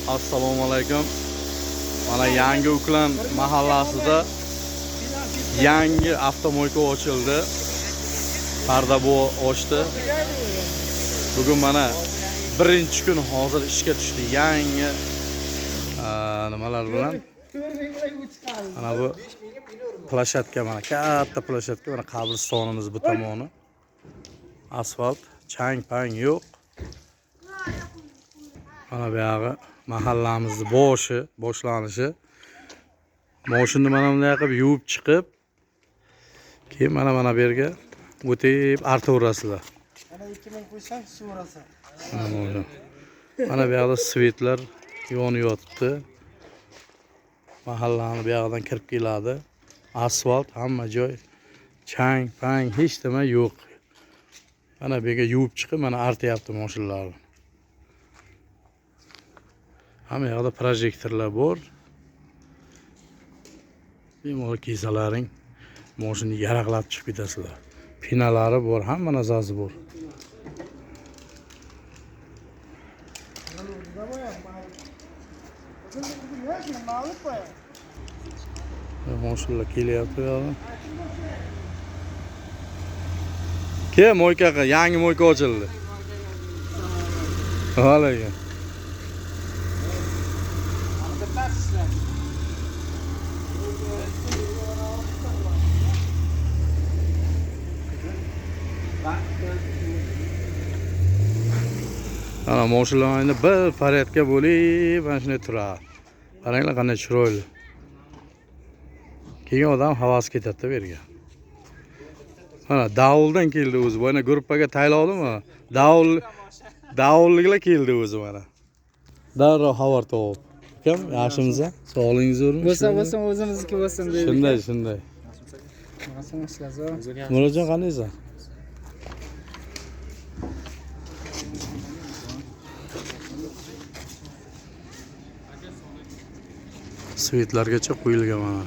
Assalomu alaykum. Mana yangi Uklan mahallasida yangi avtomoyka ochildi. Parda bu ochdi. Bugun mana birinchi kun hozir ishga tushdi. Yangi nimalar bilan? Mana bu plashatka, mana katta plashatka, mana qabristonimiz bu tomoni. Asfalt, chang-pang yo'q. Mana bu yog'i mahallamizni boshlanishi. Mashinani mana bunday qilib yuvib chiqib, keyin mana bu yerga o'tib artaverasizlar. Mana 2000 qo'ysang suv urasa. Mana bu yerda svetlar yonib yotibdi. Mahallani bu yerdan kirib keladi. Asfalt hamma joy chang-pang, hech nima yo'q. Mana bu yerga yuvib chiqib, mana artyapti mashinalarni. Hamma yerda projektorlar bor. Bemalol kesalaring, mashinani yaraqlab chiqib ketasizlar. Pinalari bor, hamma narsasi bor. Mashinalar kelyapti yo'qmi? Ke mo'ykaga yangi mo'yka ochildi. Alaykum. Ana mashinalarni bir paradga bo'lib, mana shunday turadi. Qaranglar qanday chiroyli. Keyin odam havas ketadi bu yerga. Mana davuldan keldi o'zi. Mana gruppaga tayyorladimi? Davulliklar keldi o'zi mana. Darrov xabar topib. Kim? Yaxshimisiz? Sog'lig'ingiz zo'rmi? Bo'lsa o'zimizniki bo'lsin deydi. Shunday. Nasıl ishlazo? Murodjon qandaysan? Svetlargacha qo'yilgan mana.